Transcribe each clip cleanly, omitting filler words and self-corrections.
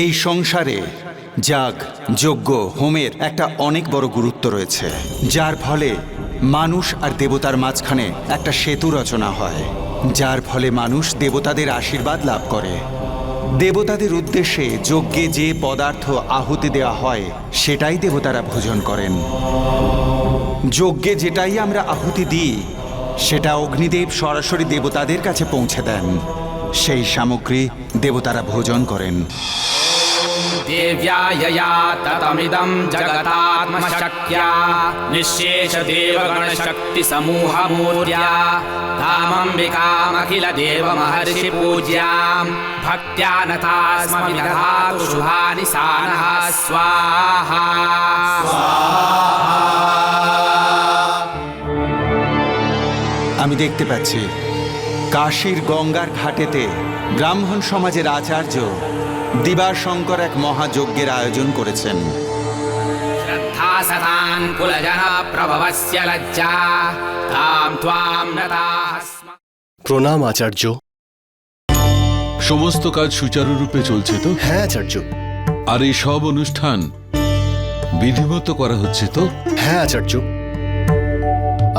এই সংসারে যাগ, যজ্ঞ, হোমের একটা অনেক বড় গুরুত্ব রয়েছে, যার ফলে মানুষ আর দেবতার মাঝখানে একটা সেতু রচনা হয়, যার ফলে মানুষ দেবতাদের আশীর্বাদ লাভ করে। দেবতাদের উদ্দেশ্যে যজ্ঞে যে পদার্থ আহুতি দেওয়া হয় সেটাই দেবতারা ভোজন করেন। যজ্ঞে যেটাই আমরা আহুতি দিই সেটা অগ্নিদেব সরাসরি দেবতাদের কাছে পৌঁছে দেন। সেই সামগ্রী দেবতারা ভোজন করেন। देव्यायया ततमिदं जगतात्मशक्त्या निःशेष देवगणशक्ति समूहमूर्त्या तामम्बिकामखिल देवमहर्षि पूज्यां भक्त्या नता स्म विदधातु शुभानि सानः स्वाहा। আমি দেখতে পাচ্ছি কাশীর গঙ্গার ঘাটেতে ব্রাহ্মণ সমাজের আচার্য দিবাশঙ্কর এক মহাযজ্ঞের আয়োজন করেছেন। শ্রদ্ধা সদান কুলজন প্রভবস্য লজ্জা তাম ত্বাম নতাঃ স্ম। প্রণাম আচার্য। সমস্ত কাজ সুচারুরূপে চলছে তো? হ্যাঁ আচার্য। আর এই সব অনুষ্ঠান বিধিমতো করা হচ্ছে তো? হ্যাঁ আচার্য,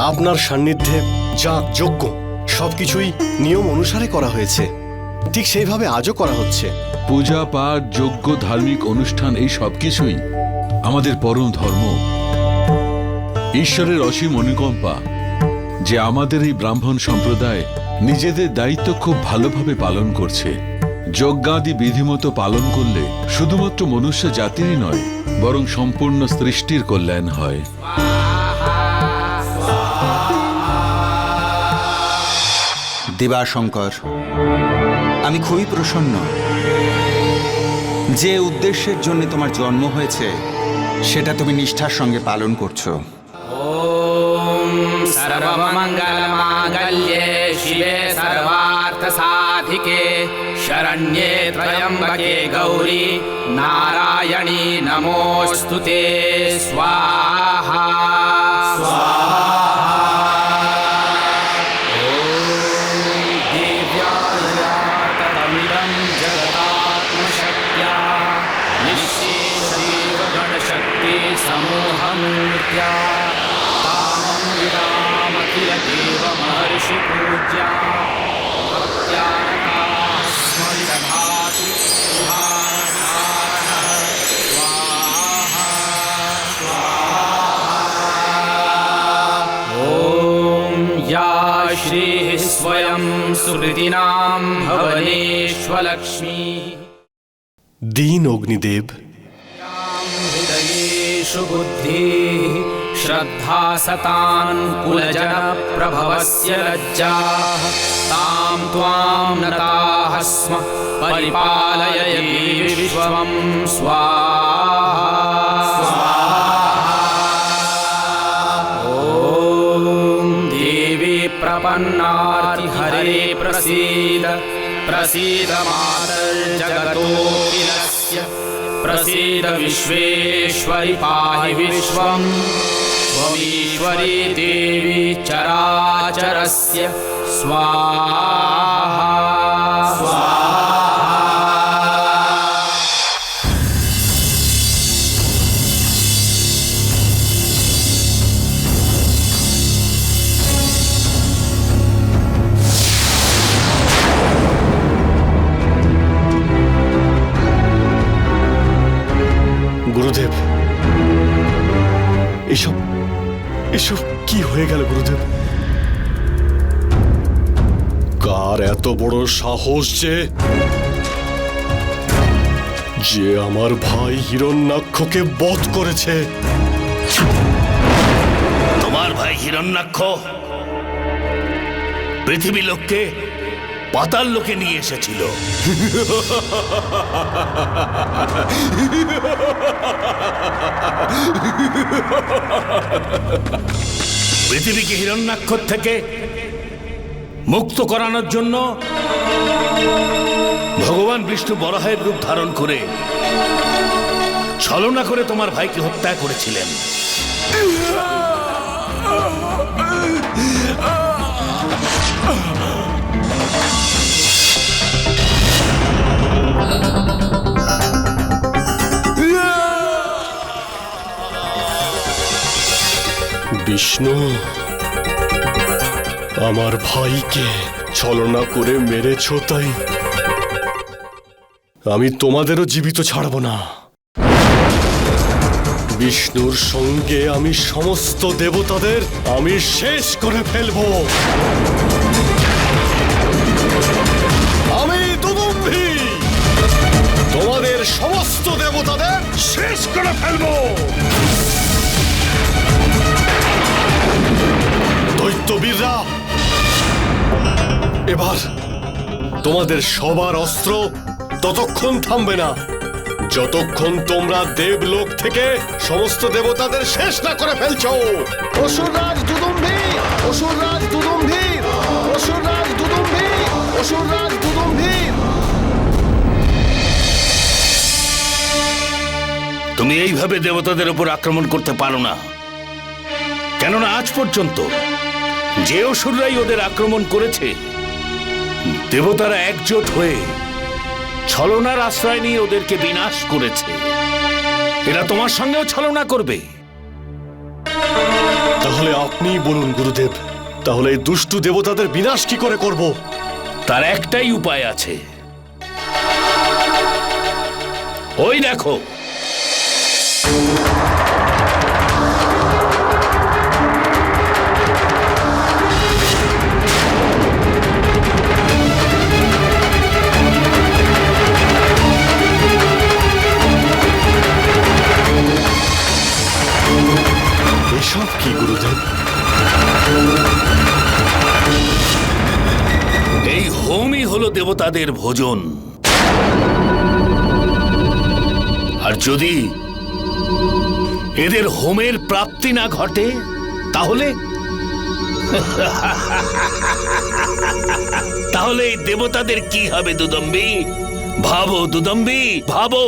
আপনার সান্নিধ্যে যাগ যজ্ঞ সবকিছুই নিয়ম অনুসারে করা হয়েছে, ঠিক সেইভাবে আজও করা হচ্ছে। পূজা পাঠ যজ্ঞ ধার্মিক অনুষ্ঠান এই সব কিছুই আমাদের পরম ধর্ম। ঈশ্বরের অসীম অনুকম্পা যে আমাদের এই ব্রাহ্মণ সম্প্রদায় নিজেদের দায়িত্ব খুব ভালোভাবে পালন করছে। যজ্ঞাদি বিধিমতো পালন করলে শুধুমাত্র মনুষ্য জাতিরই নয়, বরং সম্পূর্ণ সৃষ্টির কল্যাণ হয়। দিবাশঙ্কর, আমি খুবই প্রসন্ন যে উদ্দেশ্যের জন্য তোমার জন্ম হয়েছে সেটা তুমি নিষ্ঠার সঙ্গে পালন করছো। ওম সর্বমঙ্গলমাঙ্গল্যে শিবে সর্বার্থসাধিকে শরণ্যে ত্র্যম্বকে গৌরী নারায়ণী নমোস্তুতে স্বাহা। समूहमूर्त्या तामम्बिकामखिल देवमहर्षि पूज्या भक्त्या नताः स्म विदधातु शुभानि स्वाहा स्वाहा। ॐ या श्रीः स्वयं सुकृतिनां भुवनेश्वलक्ष्मी। दीन अग्निदेव, हृदयेषु बुद्धिः श्रद्धा सतान् कुलजन प्रभवस्य लज्जाः तां त्वां नताः स्म परिपालय विश्वं स्वाहा। ॐ देवी प्रपन्नार्तिहरे प्रसीद प्रसीद मातर्जगतोऽखिलस्य प्रसीद विश्वेश्वरि पाहि विश्वं त्वमीश्वरी देवी चराचरस्य स्वाहा स्वाहा। গুরুদেব, এসব এসব কি হয়ে গেল গুরুদেব? কার এত বড় সাহস যে আমার ভাই হিরণ্যাক্ষকে বধ করেছে? তোমার ভাই হিরণ্যাক্ষ পৃথিবী লোককে পাতাল লোকে নিয়ে এসেছিল। পৃথিবীকে হিরণ্যাক্ষর থেকে মুক্ত করানোর জন্য ভগবান বিষ্ণু বরাহের রূপ ধারণ করে ছলনা করে তোমার ভাইকে হত্যা করেছিলেন। বিষ্ণু, আমার ভাইকে ছলনা করে মেরেছ, তাই আমি তোমাদেরও জীবিত ছাড়ব না। বিষ্ণুর সঙ্গে আমি সমস্ত দেবতাদের আমি শেষ করে ফেলব। আমি দুদুম্বি তোমাদের সমস্ত দেবতাদের শেষ করে ফেলব। দৈত্যবীররা, এবার তোমাদের সবার অস্ত্র ততক্ষণ থামবে না যতক্ষণ তোমরা দেবলোক থেকে সমস্ত দেবতাদের শেষ না করে ফেলছো। অসুররাজ দুদুম্বির, অসুররাজ দুদুম্বির, অসুররাজ দুদুম্বির, অসুররাজ দুদুম্বির। তুমি এইভাবে দেবতাদের উপর আক্রমণ করতে পারো না, কেননা আজ পর্যন্ত যে অসুররাই ওদের আক্রমণ করেছে দেবতারা একজোট হয়ে ছলনার আশ্রয় নিয়ে ওদেরকে বিনাশ করেছে। এরা তোমার সঙ্গেও ছলনা করবে। তাহলে আপনি বলুন গুরুদেব, তাহলে এই দুষ্টু দেবতাদের বিনাশ কি করে করব? তার একটাই উপায় আছে, ওই দেখো। এসব কি গুরুদেব? এই হোমই হলো দেবতাদের ভোজন। আর যদি এদের হোমের প্রাপ্তি না ঘটে তাহলে তাহলে এই দেবতাদের কি হবে দুদম্বি? ভাবো দুদম্বি, ভাবো।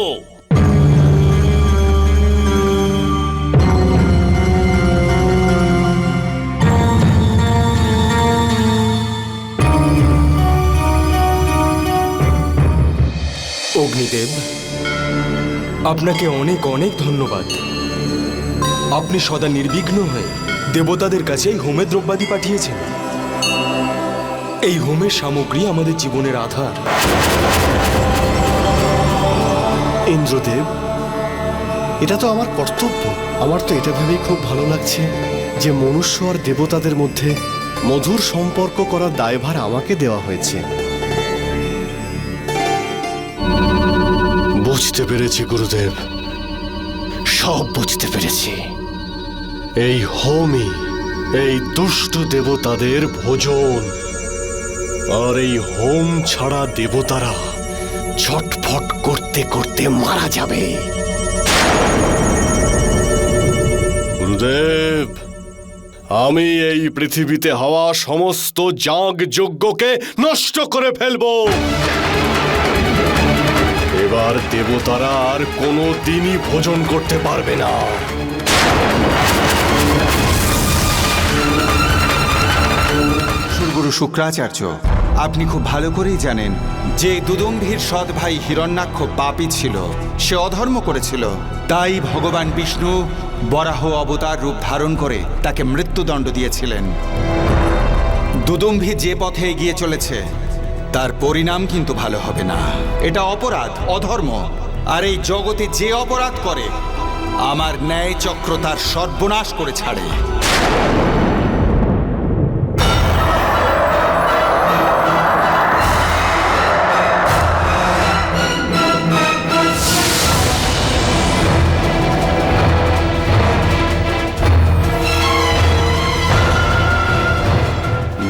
অগ্নিদেব, আপনাকে অনেক অনেক ধন্যবাদ। আপনি সদা নির্বিঘ্ন হয়ে দেবতাদের কাছে এই হোমের দ্রব্যাদি পাঠিয়েছেন। এই হোমের সামগ্রী আমাদের জীবনের আধার। ইন্দ্রদেব, এটা তো আমার কর্তব্য। আমার তো এটা ভেবেই খুব ভালো লাগছে যে মনুষ্য আর দেবতাদের মধ্যে মধুর সম্পর্ক করার দায়ভার আমাকে দেওয়া হয়েছে। বুঝতে পেরেছি গুরুদেব, সব বুঝতে পেরেছি। এই হোমই এই দুষ্ট দেবতাদের ভোজন, আর এই হোম ছাড়া দেবতারা ছটফট করতে করতে মারা যাবে। গুরুদেব, আমি এই পৃথিবীতে হওয়া সমস্ত যাগ যজ্ঞকে নষ্ট করে ফেলবো। এবার দেবতারা আর কোনো দিনই ভোজন করতে পারবে না। সুরগুরু শুক্রাচার্য, আপনি খুব ভালো করেই জানেন যে দুদুম্বির সৎ ভাই হিরণ্যাক্ষ পাপী ছিল, সে অধর্ম করেছিল। তাই ভগবান বিষ্ণু বরাহ অবতার রূপ ধারণ করে তাকে মৃত্যুদণ্ড দিয়েছিলেন। দুদুম্বি যে পথে এগিয়ে চলেছে তার পরিণাম কিন্তু ভালো হবে না। এটা অপরাধ, অধর্ম। আর এই জগতে যে অপরাধ করে আমার ন্যায় চক্র তার সর্বনাশ করে ছাড়ে।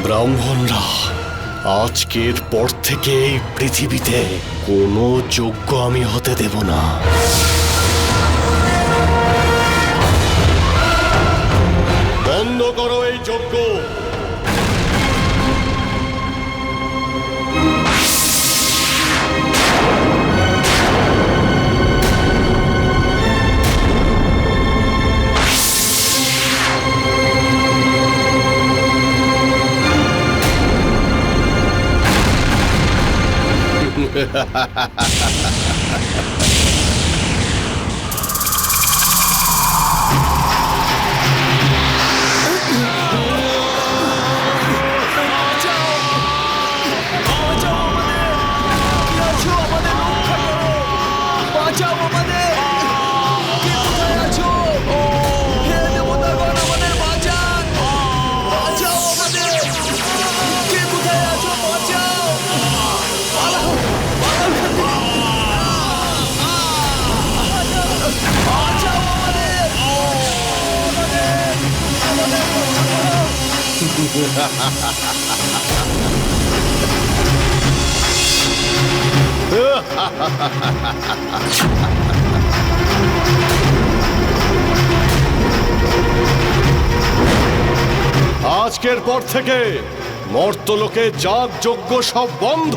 ব্রাহ্মণরা, আজকের পর থেকে এই পৃথিবীতে কোনো যজ্ঞ আমি হতে দেব না। বন্ধ করো এই যজ্ঞ। আজকের পর থেকে মর্তলোকে যাগযজ্ঞ সব বন্ধ।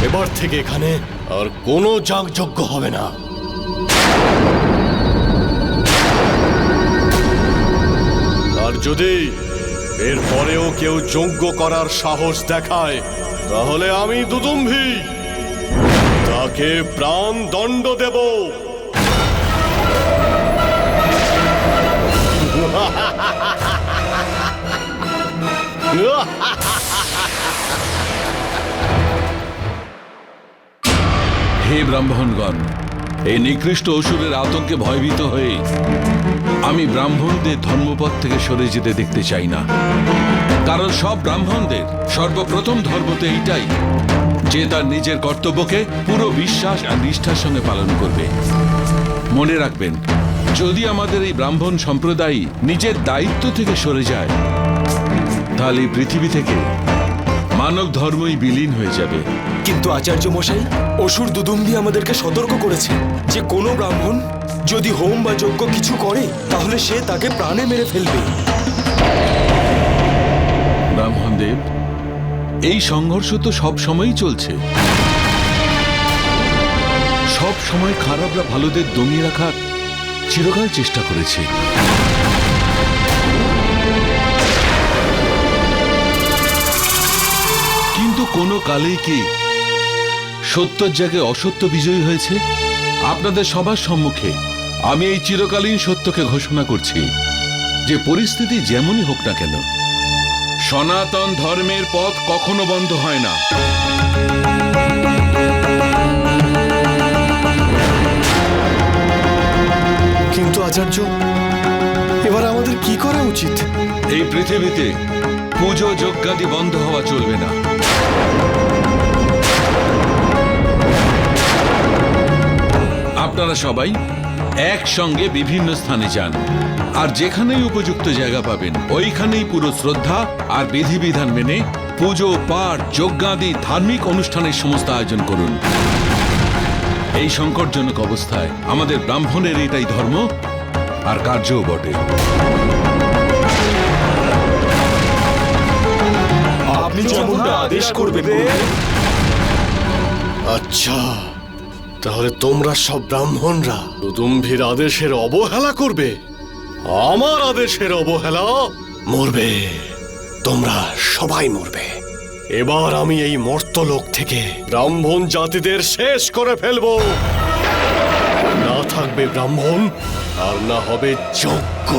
এবার থেকে এখানে আর কোনো যাগযজ্ঞ হবে না। আর যদি এরপরেও কেউ যজ্ঞ করার সাহস দেখায় তাহলে আমি দুদুম্ভি তাকে প্রাণ দণ্ড দেব। হে ব্রাহ্মণগণ, এই নিকৃষ্ট অসুরের আতঙ্কে ভয়ভীত হয়ে আমি ব্রাহ্মণদের ধর্মপথ থেকে সরে যেতে দেখতে চাই না। কারণ সব ব্রাহ্মণদের সর্বপ্রথম ধর্ম তো এইটাই যে তার নিজের কর্তব্যকে পুরো বিশ্বাস আর নিষ্ঠার সঙ্গে পালন করবে। মনে রাখবেন, যদি আমাদের এই ব্রাহ্মণ সম্প্রদায় নিজের দায়িত্ব থেকে সরে যায় তাহলে এই পৃথিবী থেকে মানব ধর্মই বিলীন হয়ে যাবে। কিন্তু আচার্য মশাই, অসুর দুদুম্বি আমাদেরকে সতর্ক করেছে যে কোনো ব্রাহ্মণ যদি হোম বা যজ্ঞ কিছু করে তাহলে সে তাকে প্রাণে মেরে ফেলবে। ব্রাহ্মণদেব, এই সংঘর্ষ তো সব সময়ই চলছে। সব সময় খারাপরা ভালোদের দমিয়ে রাখার চিরকাল চেষ্টা করেছে। কিন্তু কোনো কালেই কি সত্যের জায়গায় অসত্য বিজয়ী হয়েছে? আপনাদের সবার সম্মুখে আমি এই চিরকালীন সত্যকে ঘোষণা করছি যে পরিস্থিতি যেমনই হোক না কেন, সনাতন ধর্মের পথ কখনো বন্ধ হয় না। কিন্তু আচার্য, এবার আমাদের কি করা উচিত? এই পৃথিবীতে পুজো যজ্ঞাদি বন্ধ হওয়া চলবে না। আপনারা সবাই একসঙ্গে বিভিন্ন স্থানে যান, আর যেখানেই উপযুক্ত জায়গা পাবেন ওইখানেই পুরো শ্রদ্ধা আর বিধিবিধান মেনে পুজো পাঠ যজ্ঞাদি ধার্মিক অনুষ্ঠানের সমস্ত আয়োজন করুন। এই সংকটজনক অবস্থায় আমাদের ব্রাহ্মণের এটাই ধর্ম আর কার্যও বটে। আপনি যেমনটা আদেশ করবেন। আচ্ছা, তাহলে তোমরা সব ব্রাহ্মণরা দুদুম্ভির আদেশের অবহেলা করবে? আমার আদেশের অবহেলা? মরবে, তোমরা সবাই মরবে। এবার আমি এই মর্তলোক থেকে ব্রাহ্মণ জাতিদের শেষ করে ফেলবো। না থাকবে ব্রাহ্মণ, আর না হবে যজ্ঞ।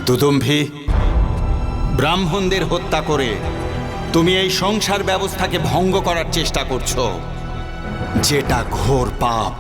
দুদুম্ভি, ব্রাহ্মণদের হত্যা করে তুমি এই সংসার ব্যবস্থাকে ভঙ্গ করার চেষ্টা করছো, যেটা ঘোর পাপ।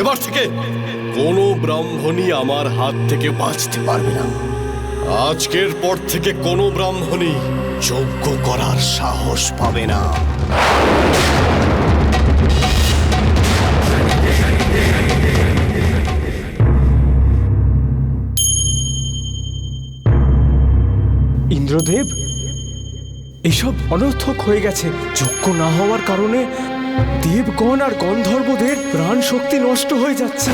এবার থেকে কোনো ব্রাহ্মণই আমার হাত থেকে বাঁচতে পারবে না। আজকের পর থেকে কোনো ব্রাহ্মণই যজ্ঞ করার সাহস পাবে না। ইন্দ্রদেব, এসব অনর্থক হয়ে গেছে। যোগ্য না হওয়ার কারণে দেবগণ আর গন্ধর্বদের প্রাণ শক্তি নষ্ট হয়ে যাচ্ছে।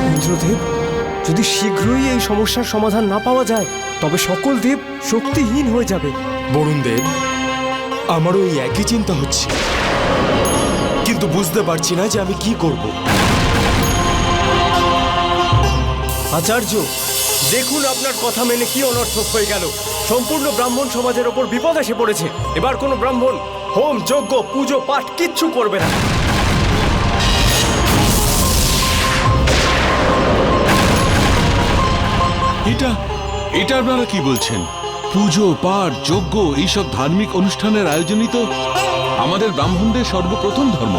ইন্দ্রদেব, যদি শীঘ্রই এই সমস্যার সমাধান না পাওয়া যায় তবে সকল দেব শক্তিহীন হয়ে যাবে। বরুণ দেব, আমারও এই একই চিন্তা হচ্ছে, কিন্তু বুঝতে পারছি না যে আমি কি করব। আচার্য, দেখুন আপনার কথা মেনে কি অনর্থক হয়ে গেল। সম্পূর্ণ ব্রাহ্মণ সমাজের ওপর বিপদ এসে পড়েছে। এবার কোনো ব্রাহ্মণ হোম, যজ্ঞ, পুজো, পাঠ কিচ্ছু করবে না। এটা আপনারা কি বলছেন? পুজো, পাঠ, যজ্ঞ এইসব ধার্মিক অনুষ্ঠানের আয়োজনই তো আমাদের ব্রাহ্মণদের সর্বপ্রথম ধর্ম।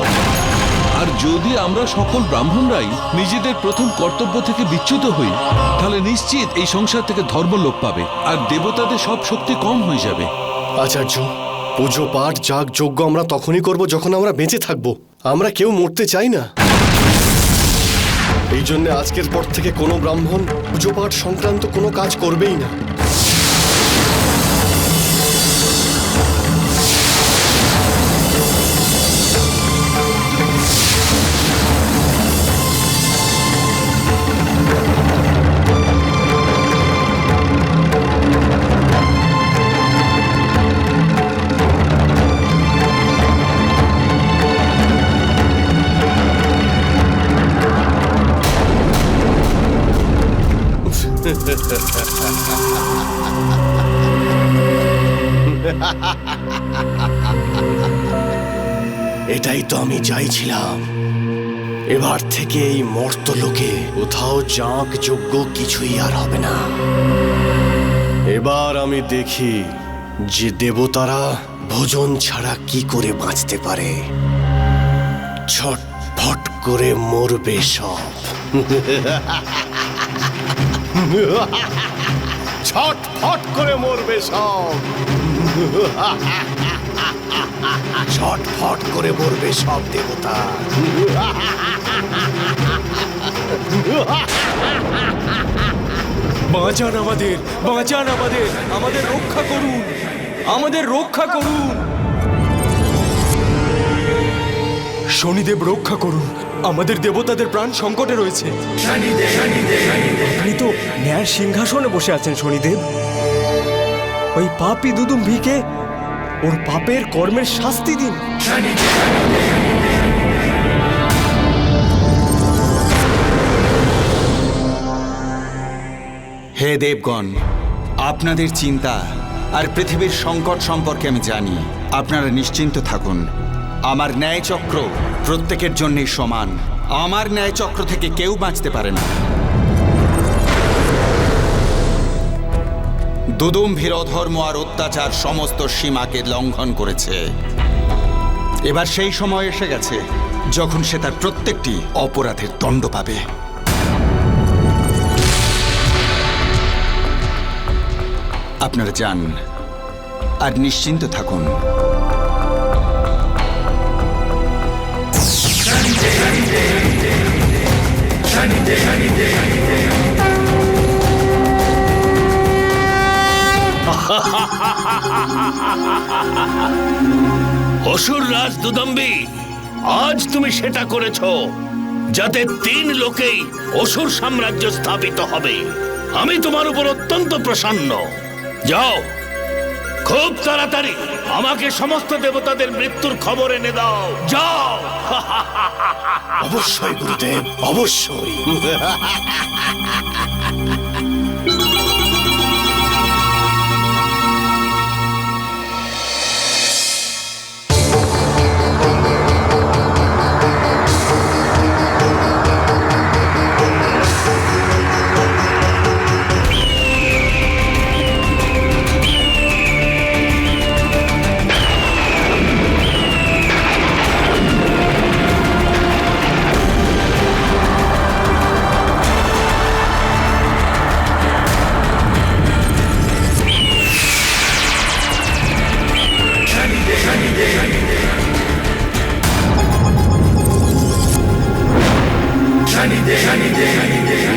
আর যদি আমরা সকল ব্রাহ্মণরাই নিজেদের প্রথম কর্তব্য থেকে বিচ্যুত হই, তাহলে নিশ্চিত এই সংসার থেকে ধর্ম লোপ পাবে আর দেবতাদের সব শক্তি কম হয়ে যাবে। আচার্য, পুজো পাঠ যাগ যজ্ঞ আমরা তখনই করব যখন আমরা বেঁচে থাকব। আমরা কেউ মরতে চাই না। এই জন্য আজকের পর থেকে কোনো ব্রাহ্মণ পুজো পাঠ সংক্রান্ত কোনো কাজ করবেই না। এটাই তো আমি চাইছিলাম। এবার থেকে এই মর্তলোকে কোথাও যাগ যজ্ঞ কিছুই আর হবে না। এবার আমি দেখি যে দেবতারা ভোজন ছাড়া কি করে বাঁচতে পারে। ছটফট করে মরবে সব। ছটফট করে মরবে সব। ছটফট করে মরবে সব দেবতা। বাঁচান আমাদের, বাঁচান আমাদের, আমাদের রক্ষা করুন, আমাদের রক্ষা করুন। শনিদেব রক্ষা করুন, আমাদের দেবতাদের প্রাণ সংকটে রয়েছে। আপনি তো ন্যায়ের সিংহাসনে বসে আছেন শনিদেব। ওই পাপী দুদুম্ভিকে ওর পাপের কর্মের শাস্তি দিন। হে দেবগণ, আপনাদের চিন্তা আর পৃথিবীর সংকট সম্পর্কে আমি জানি। আপনারা নিশ্চিন্ত থাকুন, আমার ন্যায় চক্র প্রত্যেকের জন্যই সমান। আমার ন্যায় চক্র থেকে কেউ বাঁচতে পারে না। দুদুম্ভির অধর্ম আর অত্যাচার সমস্ত সীমাকে লঙ্ঘন করেছে। এবার সেই সময় এসে গেছে যখন সে তার প্রত্যেকটি অপরাধের দণ্ড পাবে। আপনারা যান আর নিশ্চিন্ত থাকুন। অসুর রাজ দুদম্বী, আজ তুমি সেটা করেছো যাতে 3 লোকেই অসুর সাম্রাজ্য স্থাপিত হবে। আমি তোমার উপর অত্যন্ত প্রসন্ন। যাও, খুব তাড়াতাড়ি আমাকে সমস্ত দেবতাদের মৃত্যুর খবর এনে দাও। যাও। অবশ্যই গুরুদেব, অবশ্যই।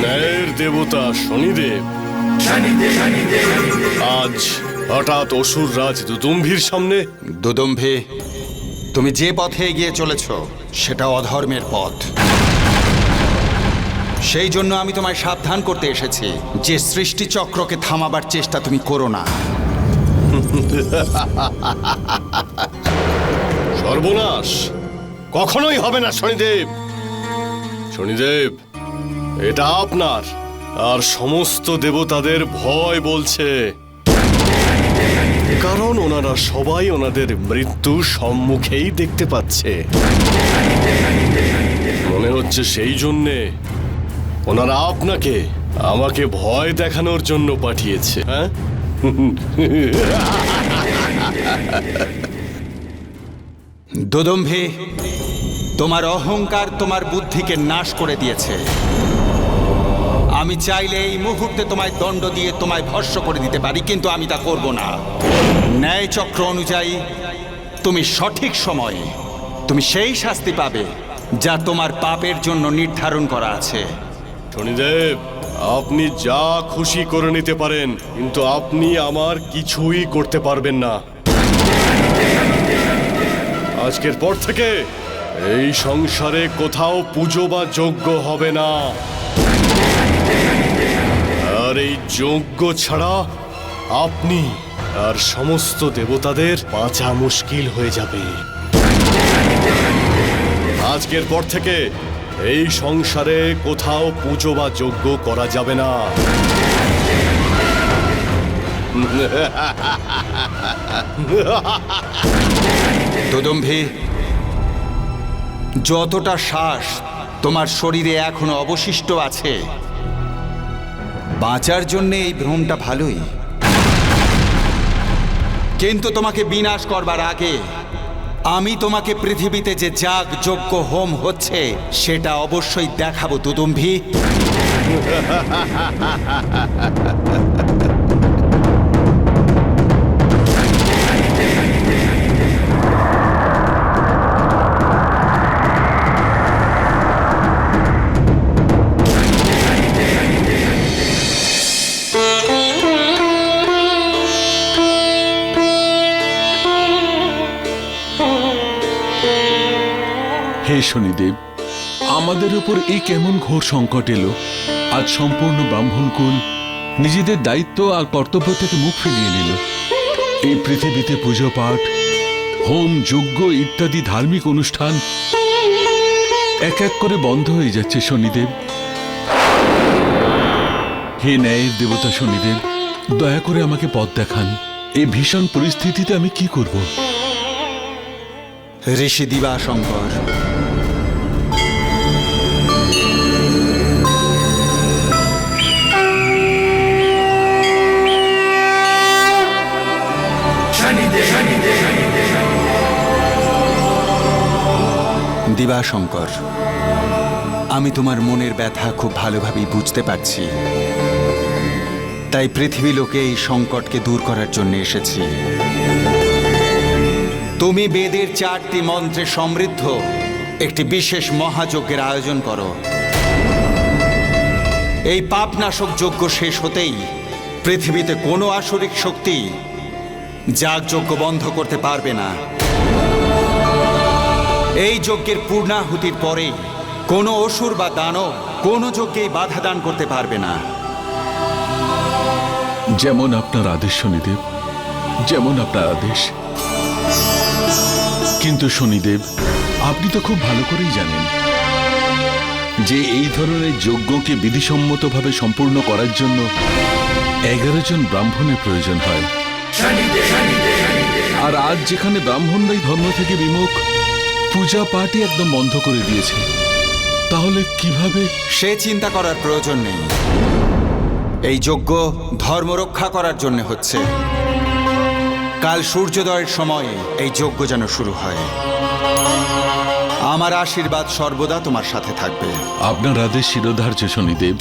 ন্যায়ের দেবতা শনিদেব আজ হঠাৎ অসুর রাজ দুদুম্ভির সামনে? দুদম্ভে, তুমি যে পথে এগিয়ে চলেছ সেটা অধর্মের পথ। সেই জন্য আমি তোমায় সাবধান করতে এসেছি যে সৃষ্টিচক্রকে থামাবার চেষ্টা তুমি করো না। সর্বনাশ কখনোই হবে না শনিদেব। শনিদেব, এটা আপনার আর সমস্ত দেবতাদের ভয় বলছে, কারণ ওনারা সবাই ওনাদের মৃত্যু সম্মুখেই দেখতে পাচ্ছে। মনে হচ্ছে সেই জন্যে ওনারা আপনাকে আমাকে ভয় দেখানোর জন্য পাঠিয়েছে। হ্যাঁ, দুদম্ভে, তোমার অহংকার তোমার বুদ্ধিকে নাশ করে দিয়েছে। আমি চাইলে এই মুহূর্তে তোমায় দণ্ড দিয়ে তোমায় ভস্ম করে দিতে পারি, কিন্তু আমি তা করব না। ন্যায় চক্র অনুযায়ী তুমি সঠিক সময়ে তুমি সেই শাস্তি পাবে যা তোমার পাপের জন্য নির্ধারণ করা আছে। শনিদেব, আপনি যা খুশি করে নিতে পারেন, কিন্তু আপনি আমার কিছুই করতে পারবেন না। আজকের পর থেকে এই সংসারে কোথাও পুজো বা যজ্ঞ হবে না, আর এই যজ্ঞ ছাড়া আপনি আর সমস্ত দেবতাদের বাঁচা মুশকিল হয়ে যাবে। আজকের পর থেকে এই সংসারে কোথাও পুজো বা যজ্ঞ করা যাবে না। দুদম্ভে, যতটা শ্বাস তোমার শরীরে এখনো অবশিষ্ট আছে, বাঁচার জন্য এই ভ্রমটা ভালোই, কিন্তু তোমাকে বিনাশ করবার আগে আমি তোমাকে পৃথিবীতে যে যাগ যজ্ঞ হোম হচ্ছে সেটা অবশ্যই দেখাবো দুদম্ভি। হে শনিদেব, আমাদের উপর এই কেমন ঘোর সংকট এলো। আজ সম্পূর্ণ ব্রাহ্মণকুল নিজেদের দায়িত্ব আর কর্তব্য থেকে মুখ ফিরিয়ে নিল। এই পৃথিবীতে পুজো পাঠ, হোম যজ্ঞ ইত্যাদি ধার্মিক অনুষ্ঠান এক এক করে বন্ধ হয়ে যাচ্ছে শনিদেব। হে ন্যায়ের দেবতা শনিদেব, দয়া করে আমাকে পথ দেখান। এই ভীষণ পরিস্থিতিতে আমি কি করব? ঋষি দিবাশঙ্কর, দিবাশঙ্কর, আমি তোমার মনের ব্যথা খুব ভালোভাবেই বুঝতে পারছি। তাই পৃথিবী লোকে এই সংকটকে দূর করার জন্য এসেছি। তুমি বেদের 4টি মন্ত্রে সমৃদ্ধ একটি বিশেষ মহাযজ্ঞের আয়োজন করো। এই পাপনাশক যজ্ঞ শেষ হতেই পৃথিবীতে কোনো আসরিক শক্তি যাগযজ্ঞ বন্ধ করতে পারবে না। এই যজ্ঞের পূর্ণাহুতির পরে কোনো অসুর বা দানব কোনো যজ্ঞেই বাধা দান করতে পারবে না। যেমন আপনার আদেশ শনিদেব, যেমন আপনার আদেশ। কিন্তু শনিদেব, আপনি তো খুব ভালো করেই জানেন যে এই ধরনের যজ্ঞকে বিধিসম্মতভাবে সম্পূর্ণ করার জন্য 11 জন ব্রাহ্মণের প্রয়োজন হয়। আর আজ যেখানে ব্রাহ্মণরাই ধর্ম থেকে বিমুখ, পূজা পাঠই একদম বন্ধ করে দিয়েছে, তাহলে কিভাবে? সে চিন্তা করার প্রয়োজন নেই। এই যজ্ঞ ধর্ম রক্ষা করার জন্য হচ্ছে। কাল সূর্যোদয়ের সময় এই যজ্ঞ যেন শুরু হয়। আমার আশীর্বাদ সর্বদা তোমার সাথে থাকবে। আপনার আদেশ শিরোধার্য শনিদেব।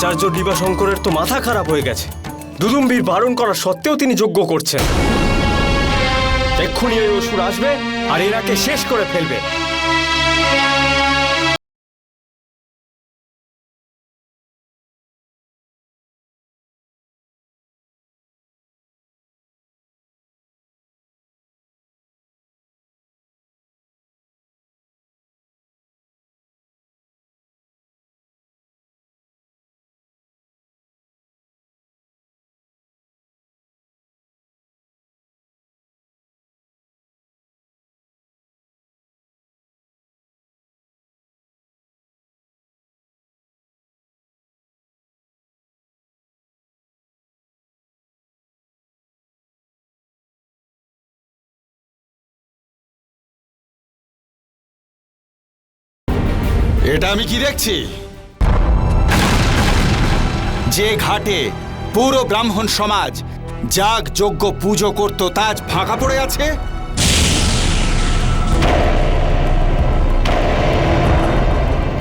আচার্য দিবাশঙ্করের তো মাথা খারাপ হয়ে গেছে। দুদুম্বির বারণ করা সত্ত্বেও তিনি যজ্ঞ করছেন। এক্ষুনি ওই অসুর আসবে আর এরাকে শেষ করে ফেলবে। এটা আমি কি দেখছি? যে ঘাটে পুরো ব্রাহ্মণ সমাজ যাগ যজ্ঞ পুজো করত তা আজ ফাঁকা পড়ে আছে।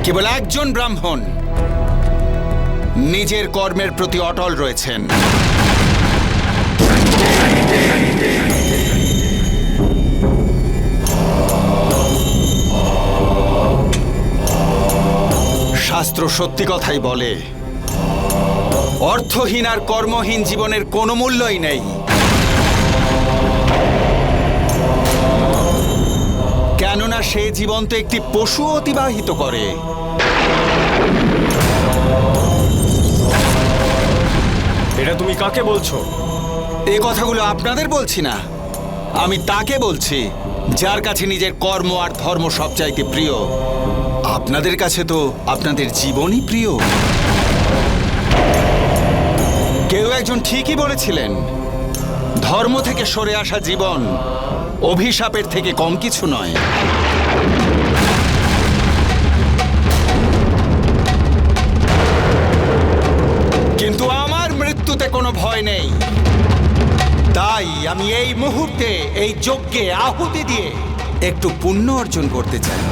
কেবল একজন ব্রাহ্মণ নিজের কর্মের প্রতি অটল রয়েছেন। শাস্ত্র সত্যি কথাই বলে, অর্থহীন আর কর্মহীন জীবনের কোনো মূল্যই নেই। কেননা সে জীবন তো একটি পশু অতিবাহিত করে। এটা তুমি কাকে বলছো? এ কথাগুলো আপনাদের বলছি না, আমি তাকে বলছি যার কাছে নিজের কর্ম আর ধর্ম সবচাইতে প্রিয়। আপনাদের কাছে তো আপনাদের জীবনই প্রিয়। কেউ একজন ঠিকই বলেছিলেন, ধর্ম থেকে সরে আসা জীবন অভিশাপের থেকে কম কিছু নয়। কিন্তু আমার মৃত্যুতে কোনো ভয় নেই, তাই আমি এই মুহূর্তে এই যজ্ঞে আহুতি দিয়ে একটু পুণ্য অর্জন করতে চাই।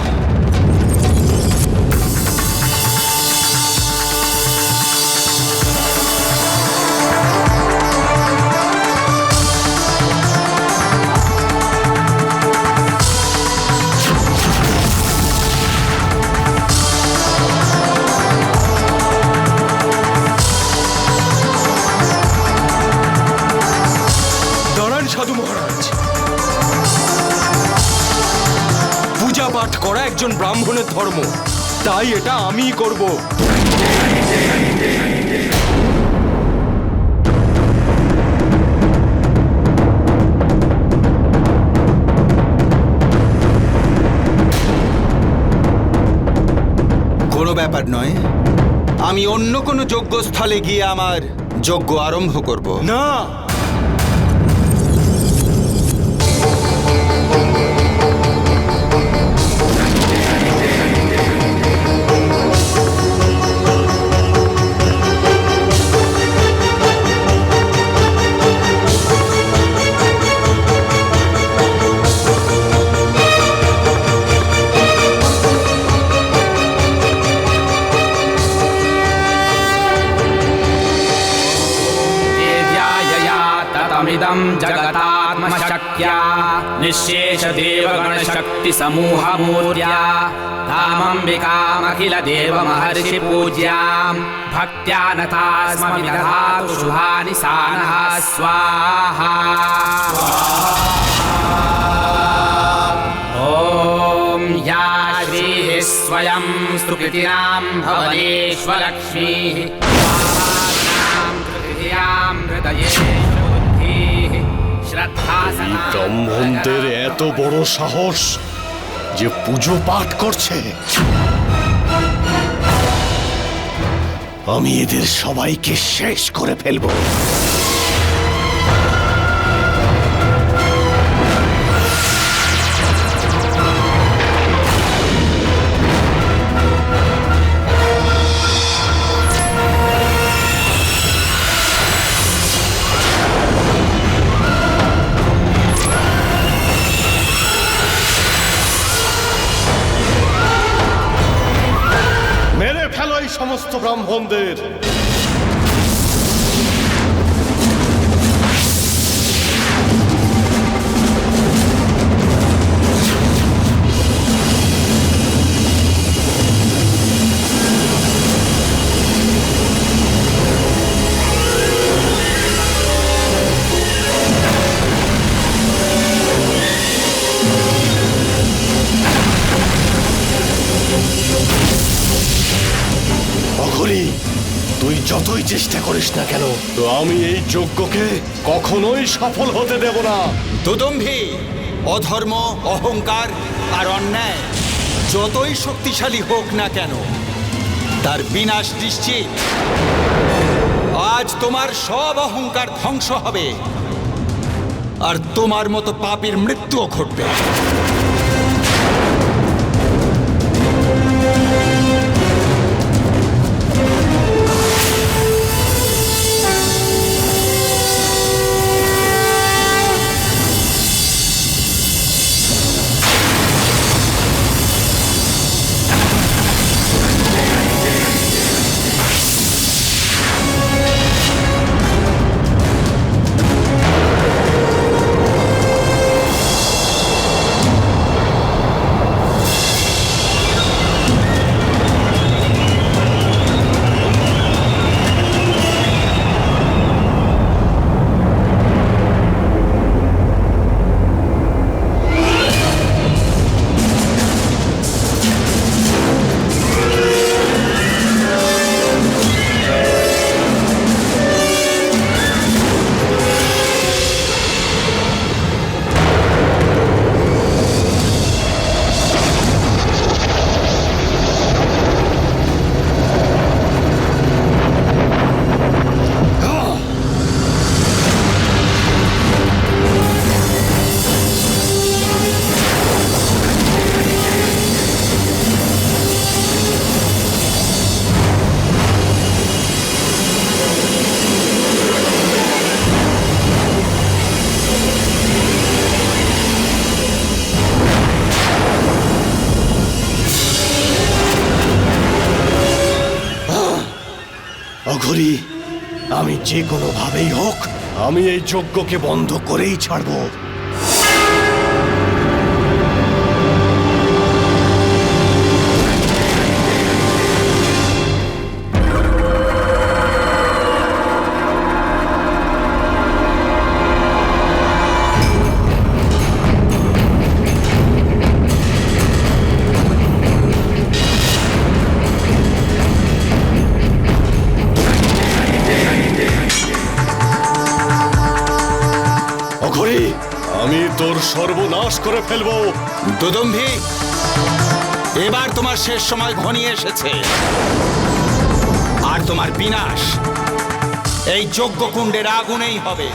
সাধু মহারাজ, পূজা পাঠ করা একজন ব্রাহ্মণের ধর্ম, তাই এটা আমিই করব। কোনো ব্যাপার নয়, আমি অন্য কোনো যজ্ঞস্থলে গিয়ে আমার যজ্ঞ আরম্ভ করব। না, तमिदं जगतात्मशक्त्या निःशेषदेवगणशक्तिसमूहमूर्त्या तामम्बिकामखिलदेवमहर्षिपूज्यां भक्त्या नता स्म विदधातु शुभानि सानः स्वाहा। ॐ या श्रीः स्वयं स्तुकृतिनां भवनेष्वलक्ष्मीः हृदये ব্রাহ্মণদের এত বড় সাহস যে পুজো পাঠ করছে, আমি এদের সবাইকে শেষ করে ফেলবো। সমস্ত ব্রাহ্মণদের। অঘরী, তুই যতই চেষ্টা করিস না কেন, তো আমি এই যজ্ঞকে কখনোই সফল হতে দেব না। দুদম্ভী, অধর্ম, অহংকার আর অন্যায় যতই শক্তিশালী হোক না কেন, তার বিনাশ নিশ্চিত। আজ তোমার সব অহংকার ধ্বংস হবে, আর তোমার মতো পাপীর মৃত্যুও ঘটবে। অঘরী, আমি যে কোনো ভাবেই হোক আমি এই যজ্ঞকে বন্ধ করেই ছাড়বো। অঘরী, আমি তোর সর্বনাশ করে ফেলবো। দুদম্ভী, এবার তোমার শেষ সময় ঘনিয়ে এসেছে, আর তোমার বিনাশ এই যজ্ঞকুণ্ডের আগুনেই হবে।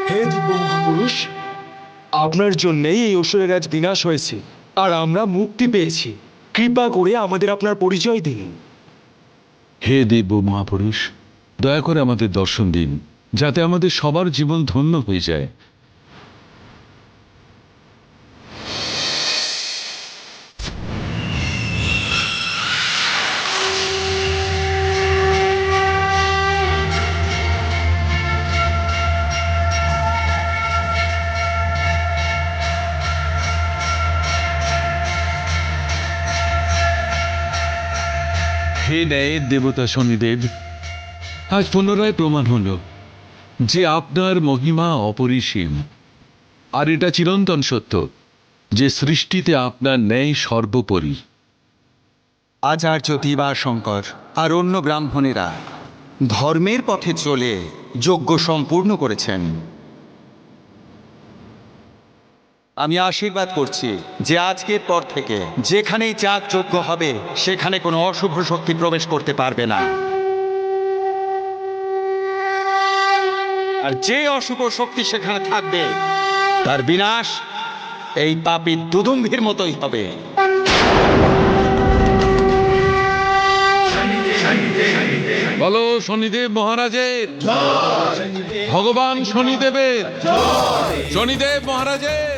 হে দিব্য মহাপুরুষ, আপনার জন্যই এই অসুরের আজ বিনাশ হয়েছে আর আমরা মুক্তি পেয়েছি। কৃপা করে আমাদের আপনার পরিচয় দিন। হে দেব মহাপুরুষ, দয়া করে আমাদের দর্শন দিন, যাতে আমাদের সবার জীবন ধন্য হয়ে যায়। হে ন্যায়ের দেবতা শনিদেব, আজ পুনরায় প্রমাণ হল যে আপনার মহিমা অপরিসীম, আর এটা চিরন্তন সত্য যে সৃষ্টিতে আপনার ন্যায় সর্বোপরি। আচার্য দিবাশঙ্কর আর অন্য ব্রাহ্মণেরা ধর্মের পথে চলে যজ্ঞ সম্পূর্ণ করেছেন। আমি আশীর্বাদ করছি যে আজকের পর থেকে যেখানেই যাগযজ্ঞ হবে সেখানে কোনো অশুভ শক্তি প্রবেশ করতে পারবে না, আর যে অশুভ শক্তি সেখানে থাকবে তার বিনাশ এই পাপী দুদুম্ভির মতোই হবে। বলো শনিদেব মহারাজের, ভগবান শনিদেবের, শনিদেব মহারাজের।